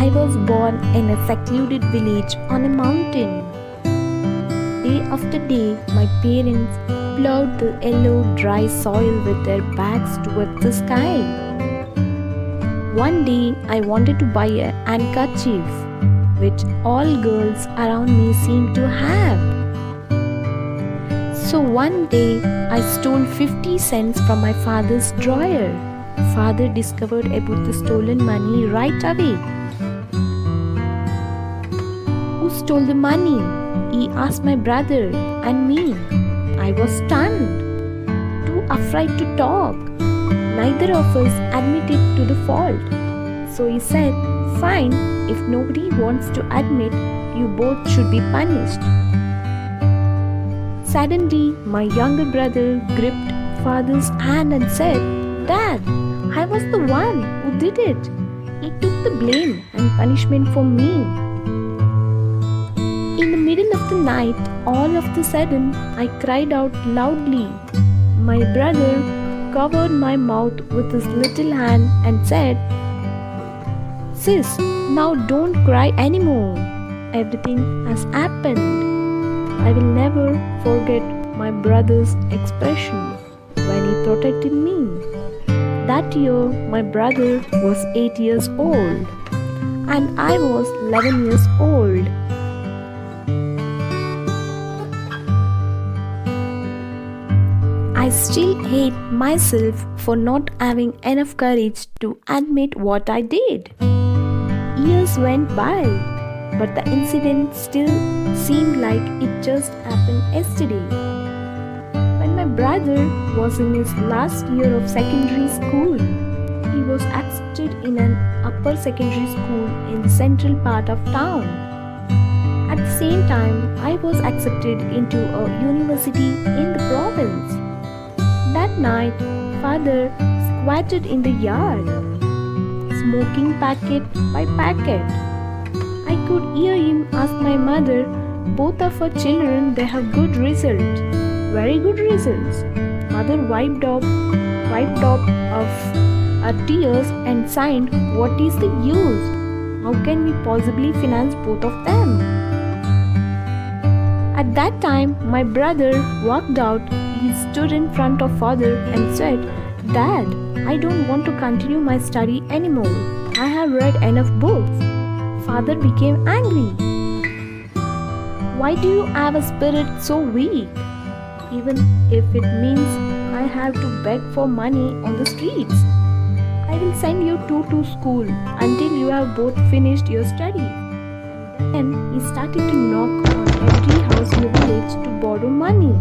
I was born in a secluded village on a mountain. Day after day, my parents plowed the yellow, dry soil with their backs towards the sky. One day, I wanted to buy a handkerchief, which all girls around me seemed to have. So one day, I stole 50 cents from my father's drawer. Father discovered about the stolen money right away. Who stole the money? He asked my brother and me. I was stunned, too afraid to talk. Neither of us admitted to the fault. So he said, "Fine, if nobody wants to admit, you both should be punished." Suddenly, my younger brother gripped father's hand and said, "Dad, I was the one who did it. He took the blame and punishment for me." In the middle of the night, all of a sudden, I cried out loudly. My brother covered my mouth with his little hand and said, "Sis, now don't cry anymore. Everything has happened." I will never forget my brother's expression when he protected me. That year, my brother was 8 years old and I was 11 years old. I still hate myself for not having enough courage to admit what I did. Years went by, but the incident still seemed like it just happened yesterday. When my brother was in his last year of secondary school, he was accepted in an upper secondary school in the central part of town. At the same time, I was accepted into a university in the province. That night, father squatted in the yard, smoking packet by packet. I could hear him ask my mother, "Both of our children, they have good results, very good results." Mother wiped off of her tears and sighed, "What is the use? How can we possibly finance both of them?" At that time, my brother walked out. He stood in front of father and said, "Dad, I don't want to continue my study anymore. I have read enough books." Father became angry. "Why do you have a spirit so weak? Even if it means I have to beg for money on the streets, I will send you two to school until you have both finished your study." Then he started to knock on every house in the village to borrow money.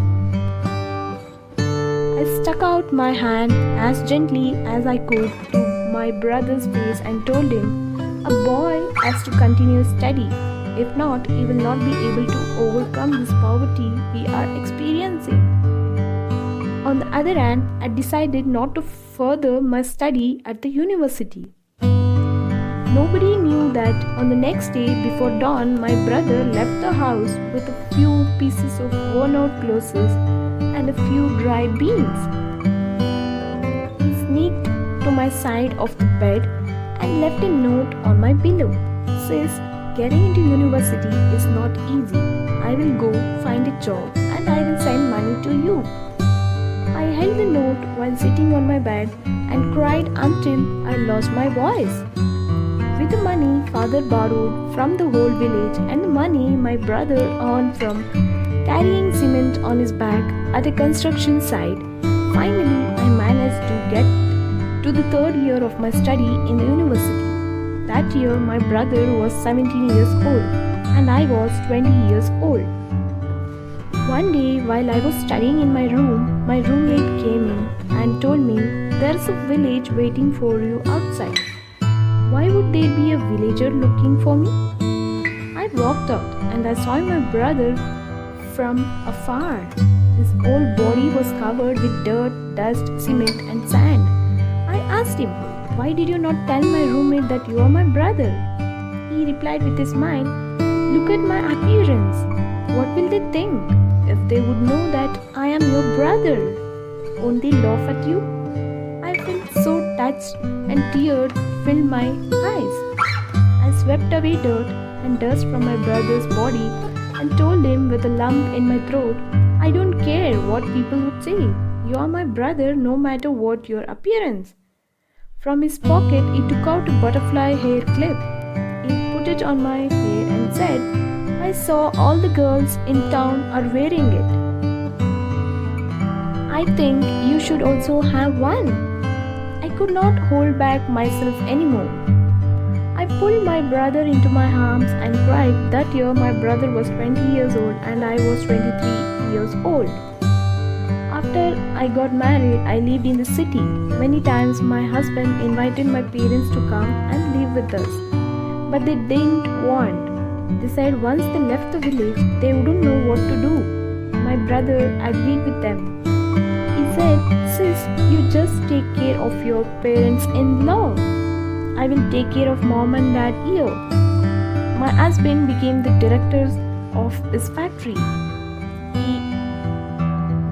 I stuck out my hand as gently as I could to my brother's face and told him, "A boy has to continue study. If not, he will not be able to overcome this poverty we are experiencing." On the other hand, I decided not to further my study at the university. Nobody knew that on the next day before dawn, my brother left the house with a few pieces of worn-out clothes and a few dry beans. He sneaked to my side of the bed and left a note on my pillow. "Sis, getting into university is not easy. I will go find a job and I will send money to you." I held the note while sitting on my bed and cried until I lost my voice. With the money father borrowed from the whole village and the money my brother earned from carrying cement on his back at a construction site, finally I managed to get to the third year of my study in the university. That year my brother was 17 years old and I was 20 years old. One day while I was studying in my room, my roommate came in and told me, "There's a village waiting for you outside." Why would there be a villager looking for me? I walked out and I saw my brother from afar. His whole body was covered with dirt, dust, cement and sand. I asked him, "Why did you not tell my roommate that you are my brother?" He replied with a smile, "Look at my appearance. What will they think if they would know that I am your brother? Won't they laugh at you?" I felt so touched and tears filled my eyes. I swept away dirt and dust from my brother's body and told him with a lump in my throat, I don't care what people would say. You are my brother no matter what your appearance. From his pocket, he took out a butterfly hair clip. He put it on my hair and said, I saw all the girls in town are wearing it. I think you should also have one. I could not hold back myself anymore. I pulled my brother into my arms and cried. That year my brother was 20 years old and I was 23 years old. After I got married, I lived in the city. Many times my husband invited my parents to come and live with us. But they didn't want. They said once they left the village, they wouldn't know what to do. My brother agreed with them. He said, Sis, you just take care of your parents-in-law. I will take care of mom and dad here. My husband became the director of his factory.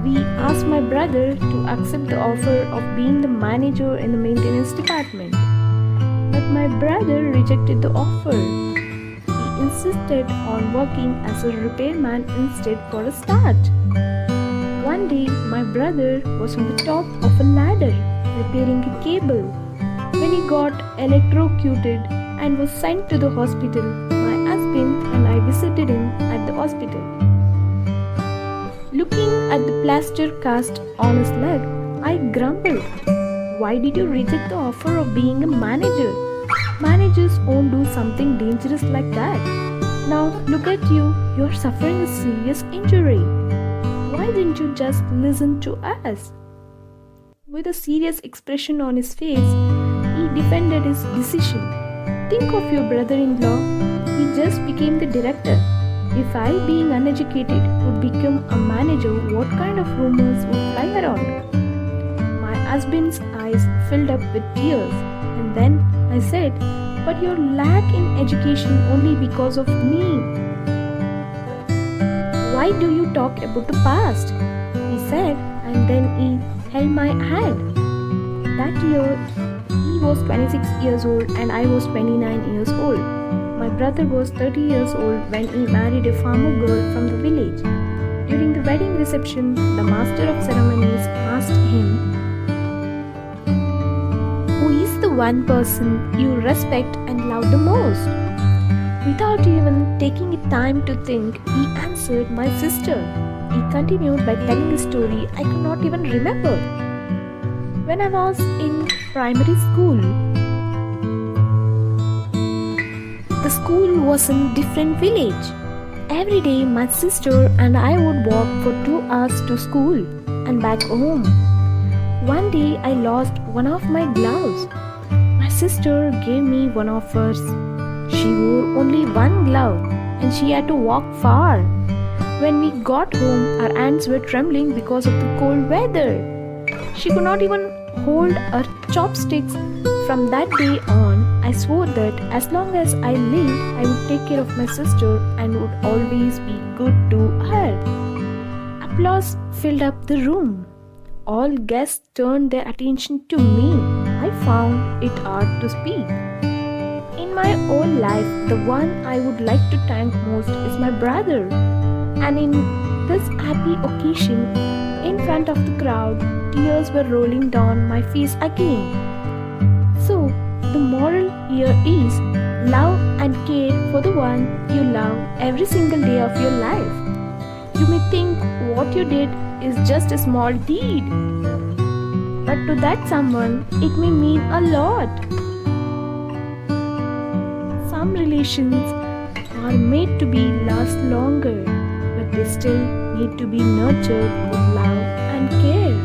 We asked my brother to accept the offer of being the manager in the maintenance department. But my brother rejected the offer. He insisted on working as a repairman instead for a start. One day, my brother was on the top of a ladder repairing a cable. When he got electrocuted and was sent to the hospital, my husband and I visited him at the hospital. Looking at the plaster cast on his leg, I grumbled. Why did you reject the offer of being a manager? Managers won't do something dangerous like that. Now look at you, you're suffering a serious injury. Why didn't you just listen to us? With a serious expression on his face, he defended his decision. Think of your brother-in-law. He just became the director. If I, being uneducated, would become a manager, what kind of rumors would fly around? My husband's eyes filled up with tears, and then I said, But you're lack in education only because of me. Why do you talk about the past? He said, and then he held my hand. That year, he was 26 years old and I was 29 years old. My brother was 30 years old when he married a farmer girl from the village. During the wedding reception, the master of ceremonies asked him, Who is the one person you respect and love the most? Without even taking time to think, he answered, My sister. He continued by telling a story I could not even remember. When I was in primary school, the school was in a different village. Every day my sister and I would walk for 2 hours to school and back home. One day I lost one of my gloves. My sister gave me one of hers. She wore only one glove and she had to walk far. When we got home, our hands were trembling because of the cold weather. She could not even hold her chopsticks. From that day on, I swore that as long as I lived, I would take care of my sister and would always be good to her. Applause filled up the room. All guests turned their attention to me. I found it hard to speak. In my whole life, the one I would like to thank most is my brother. And in this happy occasion, in front of the crowd, tears were rolling down my face again. So, the moral here is love and care for the one you love every single day of your life. You may think what you did is just a small deed, but to that someone, it may mean a lot. Some relations are made to be last longer, but they still need to be nurtured with love and care.